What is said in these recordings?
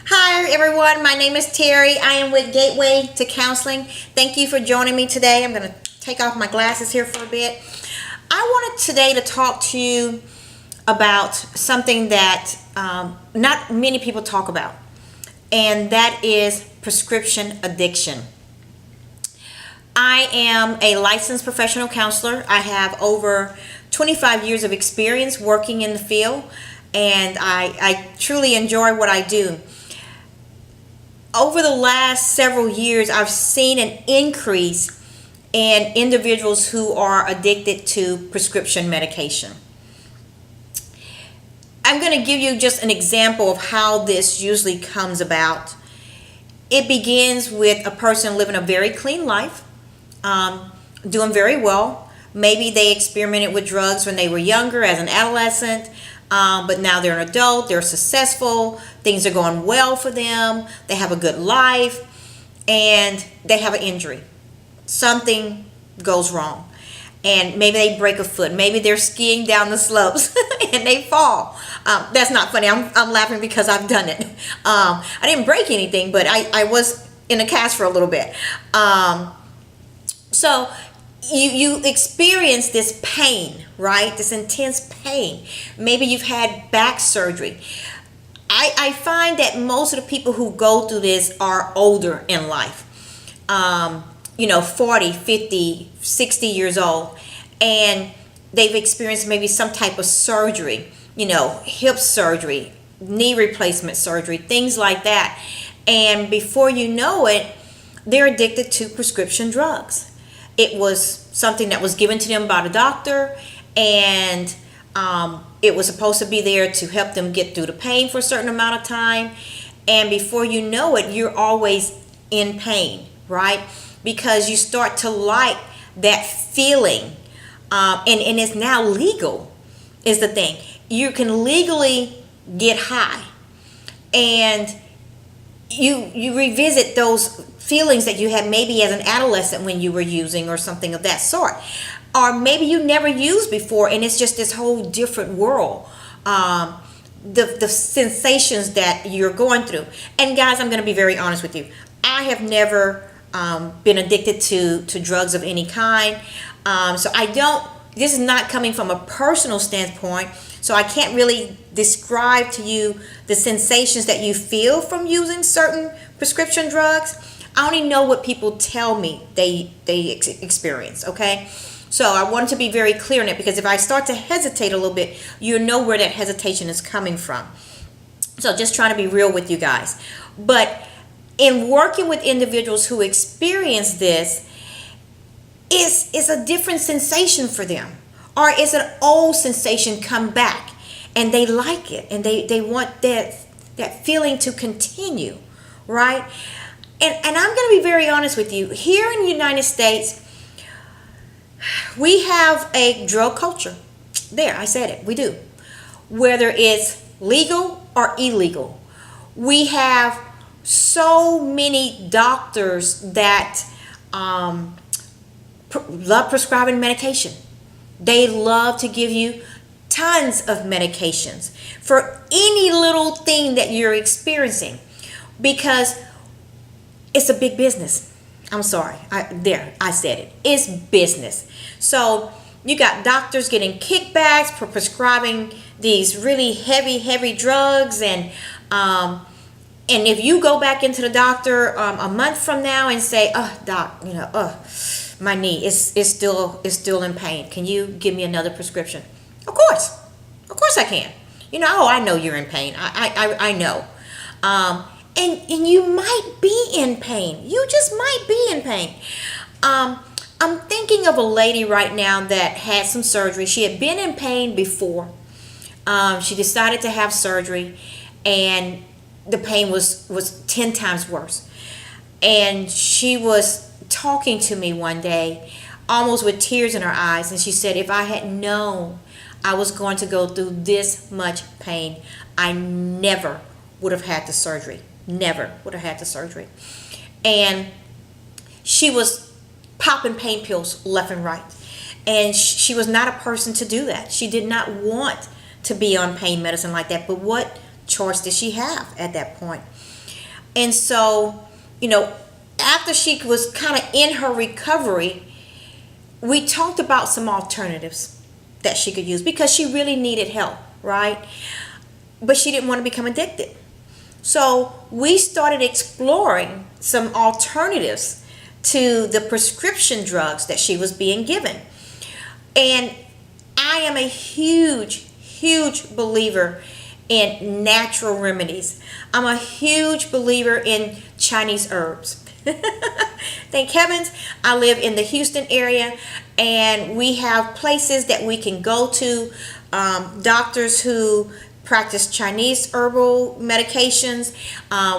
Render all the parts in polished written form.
Hi everyone, my name is Terry. I am with Gateway to Counseling. Thank you for joining me today. I'm going to take off my glasses here for a bit. I wanted today to talk to you about something that not many people talk about, and that is prescription addiction. I am a licensed professional counselor. I have over 25 years of experience working in the field, and I truly enjoy what I do. Over the last several years, I've seen an increase in individuals who are addicted to prescription medication. I'm going to give you just an example of how this usually comes about. It begins with a person living a very clean life, doing very well. Maybe they experimented with drugs when they were younger as an adolescent, but now they're an adult, they're successful, things are going well for them, they have a good life, and they have an injury. Something goes wrong. And maybe they break a foot. Maybe they're skiing down the slopes and they fall. That's not funny. I'm laughing because I've done it. I didn't break anything, but I was in a cast for a little bit. So you experience this pain, right? This intense pain. Maybe you've had back surgery. I find that most of the people who go through this are older in life. 40, 50, 60 years old, and they've experienced maybe some type of surgery, hip surgery, knee replacement surgery, things like that. And before you know it, they're addicted to prescription drugs. It was something that was given to them by the doctor, and it was supposed to be there to help them get through the pain for a certain amount of time. And before you know it, you're always in pain, right? Because you start to like that feeling, and it's now legal, is the thing. You can legally get high, and you revisit those feelings that you had maybe as an adolescent when you were using or something of that sort, or maybe you never used before, and it's just this whole different world. The sensations that you're going through. And guys, I'm going to be very honest with you. I have never been addicted to drugs of any kind. So this is not coming from a personal standpoint, so I can't really describe to you the sensations that you feel from using certain prescription drugs. I only know what people tell me they experience, okay? So I wanted to be very clear on it, because if I start to hesitate a little bit, you know where that hesitation is coming from. So just trying to be real with you guys. But in working with individuals who experience this, is a different sensation for them, or is an old sensation come back and they like it and they want that feeling to continue, right? And I'm going to be very honest with you. Here in the United States, we have a drug culture. There, I said it. We do. Whether it's legal or illegal, we have so many doctors that love prescribing medication. They love to give you tons of medications for any little thing that you're experiencing, because it's a big business. I'm sorry. I said it. It's business. So you got doctors getting kickbacks for prescribing these really heavy drugs, and if you go back into the doctor a month from now and say, "Oh, doc, my knee is still in pain. Can you give me another prescription?" Of course I can. I know you're in pain. I know. And you might be in pain. You just might be in pain. I'm thinking of a lady right now that had some surgery. She had been in pain before. She decided to have surgery, and the pain was 10 times worse. And she was talking to me one day, almost with tears in her eyes, and she said, "If I had known I was going to go through this much pain, I never would have had the surgery. Never would have had the surgery." And she was popping pain pills left and right. And she was not a person to do that. She did not want to be on pain medicine like that. But what choice did she have at that point? And so, you know, after she was kind of in her recovery, we talked about some alternatives that she could use because she really needed help, right? But she didn't want to become addicted. So we started exploring some alternatives to the prescription drugs that she was being given. And I am a huge believer in natural remedies. I'm a huge believer in Chinese herbs. Thank heavens I live in the Houston area, and we have places that we can go to, doctors who practice Chinese herbal medications.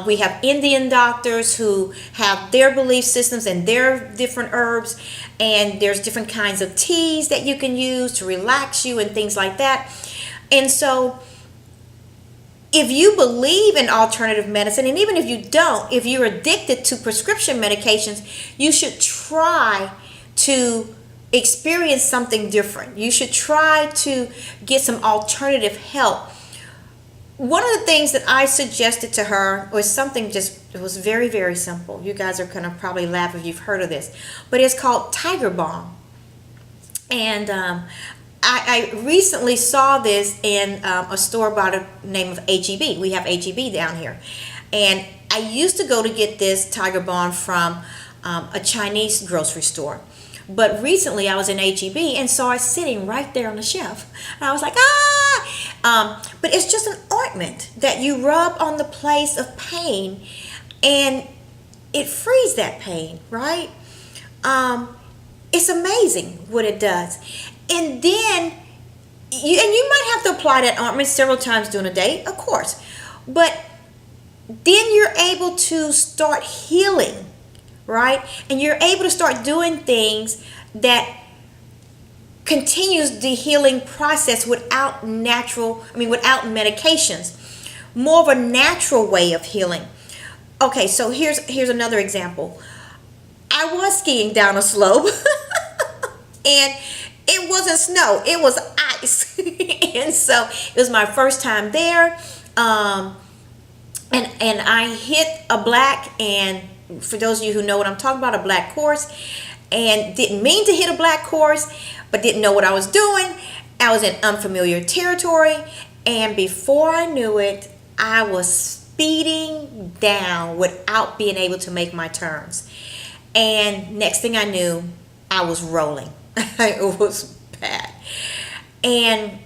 We have Indian doctors who have their belief systems and their different herbs, and there's different kinds of teas that you can use to relax you and things like that. And so if you believe in alternative medicine, and even if you don't, if you're addicted to prescription medications, you should try to experience something different. You should try to get some alternative help. One of the things that I suggested to her was something it was very simple. You guys are going to probably laugh if you've heard of this, but it's called Tiger Balm. And I recently saw this in a store by the name of HEB. We have HEB down here. And I used to go to get this Tiger Balm from a Chinese grocery store. But recently I was in HEB and saw it sitting right there on the shelf. And I was like, but it's just an ointment that you rub on the place of pain, and it frees that pain, right? It's amazing what it does. And then, you might have to apply that ointment several times during the day, of course. But then you're able to start healing, right? And you're able to start doing things that continues the healing process without medications. More of a natural way of healing. Okay, so here's another example. I was skiing down a slope and it wasn't snow, it was ice. And so it was my first time there. And I hit a black, and for those of you who know what I'm talking about, a black course, and didn't mean to hit a black course, but didn't know what I was doing. I was in unfamiliar territory, and before I knew it, I was speeding down without being able to make my turns. And next thing I knew, I was rolling. It was bad. And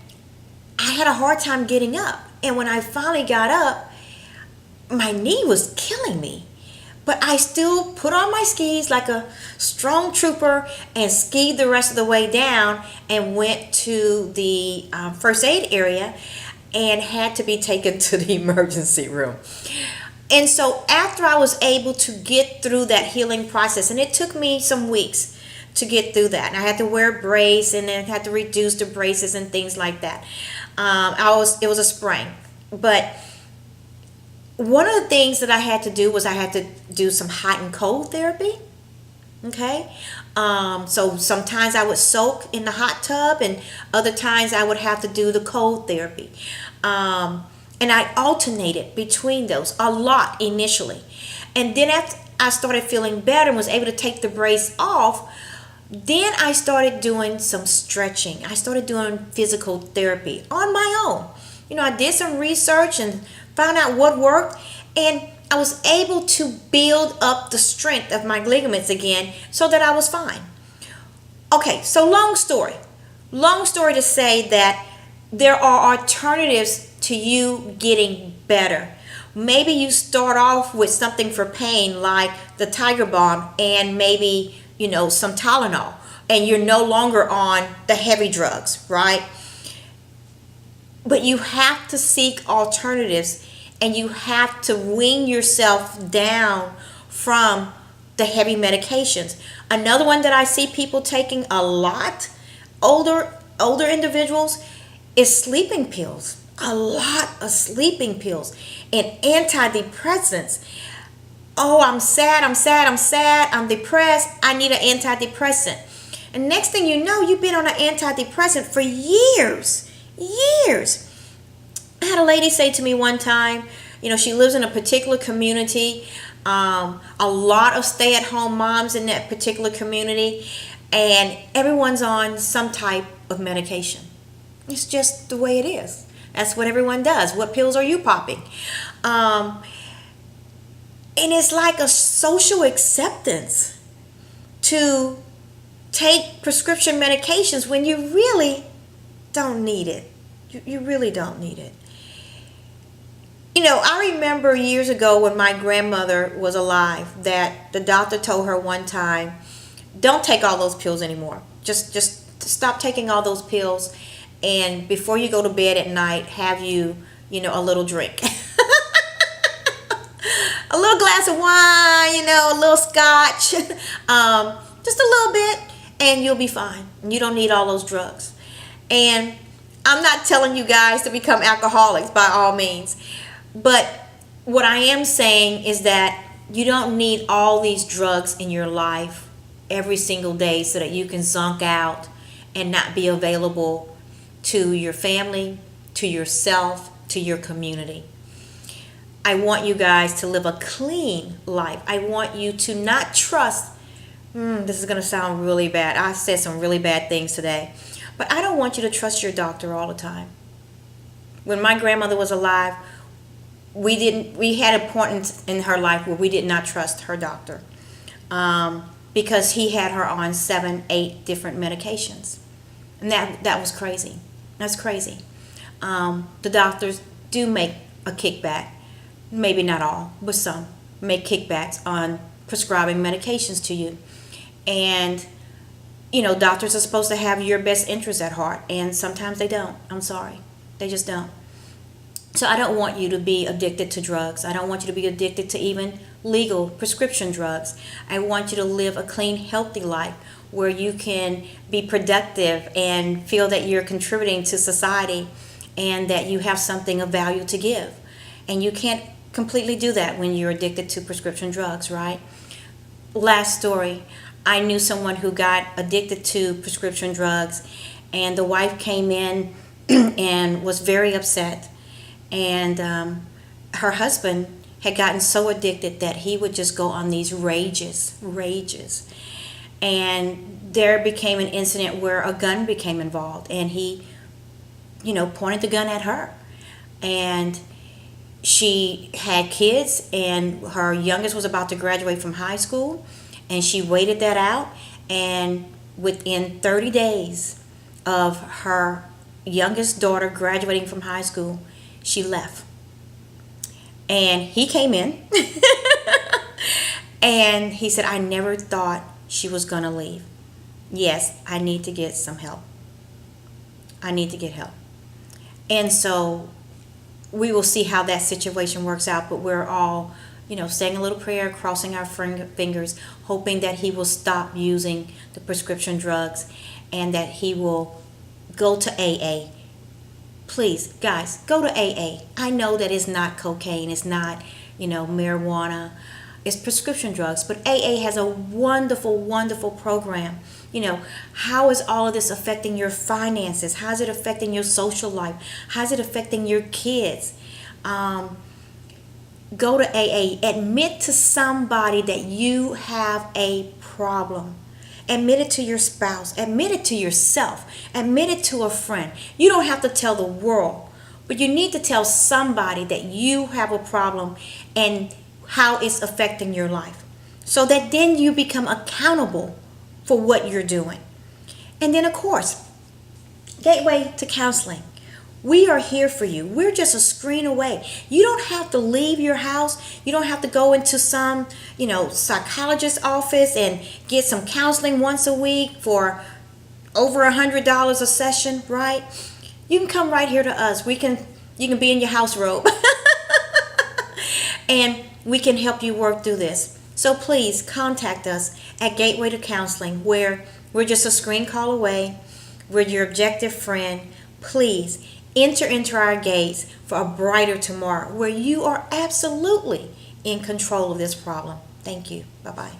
I had a hard time getting up. And when I finally got up, my knee was killing me. But I still put on my skis like a strong trooper and skied the rest of the way down and went to the first aid area and had to be taken to the emergency room. And so after I was able to get through that healing process, and it took me some weeks to get through that, and I had to wear a brace and then had to reduce the braces and things like that. It was a sprain. But one of the things that I had to do was I had to do some hot and cold therapy. Okay. So sometimes I would soak in the hot tub, and other times I would have to do the cold therapy. And I alternated between those a lot initially. And then after I started feeling better and was able to take the brace off, then I started doing some stretching. I started doing physical therapy on my own. I did some research and found out what worked, and I was able to build up the strength of my ligaments again so that I was fine. Okay, so long story to say that there are alternatives to you getting better. Maybe you start off with something for pain like the Tiger Balm and maybe, some Tylenol, and you're no longer on the heavy drugs, right? But you have to seek alternatives, and you have to wean yourself down from the heavy medications. Another one that I see people taking a lot, older individuals, is sleeping pills. A lot of sleeping pills and antidepressants. Oh, I'm sad, I'm depressed, I need an antidepressant. And next thing you know, you've been on an antidepressant for years. I had a lady say to me one time, She lives in a particular community. A lot of stay-at-home moms in that particular community, and everyone's on some type of medication. It's just the way it is. That's what everyone does. What pills are you popping? And it's like a social acceptance to take prescription medications when you really don't need it. You really don't need it. I remember years ago when my grandmother was alive that the doctor told her one time, don't take all those pills anymore. Just stop taking all those pills, and before you go to bed at night, have a little drink. A little glass of wine, a little scotch, just a little bit, and you'll be fine. You don't need all those drugs. And I'm not telling you guys to become alcoholics by all means. But what I am saying is that you don't need all these drugs in your life every single day so that you can zonk out and not be available to your family, to yourself, to your community. I want you guys to live a clean life. I want you to not trust, this is going to sound really bad. I said some really bad things today. But I don't want you to trust your doctor all the time. When my grandmother was alive, we had a point in her life where we did not trust her doctor, because he had her on 7, 8 different medications, and that was crazy. That's crazy. The doctors do make a kickback, maybe not all, but some make kickbacks on prescribing medications to you, and doctors are supposed to have your best interest at heart, and sometimes they don't. I'm sorry, they just don't. So I don't want you to be addicted to drugs. I don't want you to be addicted to even legal prescription drugs. I want you to live a clean, healthy life where you can be productive and feel that you're contributing to society and that you have something of value to give. And you can't completely do that when you're addicted to prescription drugs, right? Last story. I knew someone who got addicted to prescription drugs, and the wife came in and was very upset. And her husband had gotten so addicted that he would just go on these rages. And there became an incident where a gun became involved, and he, pointed the gun at her. And she had kids, and her youngest was about to graduate from high school, and she waited that out. And within 30 days of her youngest daughter graduating from high school, she left. And he came in and he said, I never thought she was going to leave. Yes, I need to get some help. I need to get help. And so we will see how that situation works out, but we're all, saying a little prayer, crossing our fingers, hoping that he will stop using the prescription drugs and that he will go to AA. Please, guys, go to AA. I know that it's not cocaine, it's not, marijuana, it's prescription drugs, but AA has a wonderful, wonderful program. How is all of this affecting your finances? How is it affecting your social life? How is it affecting your kids? Go to AA. Admit to somebody that you have a problem. Admit it to your spouse. Admit it to yourself. Admit it to a friend. You don't have to tell the world, but you need to tell somebody that you have a problem and how it's affecting your life, so that then you become accountable for what you're doing. And then, of course, Gateway to Counseling. We are here for you. We're just a screen away. You don't have to leave your house. You don't have to go into some, psychologist's office and get some counseling once a week for over $100 a session, right? You can come right here to us. You can be in your house robe and we can help you work through this. So please contact us at Gateway to Counseling, where we're just a screen call away. We're your objective friend. Please enter into our gates for a brighter tomorrow where you are absolutely in control of this problem. Thank you. Bye-bye.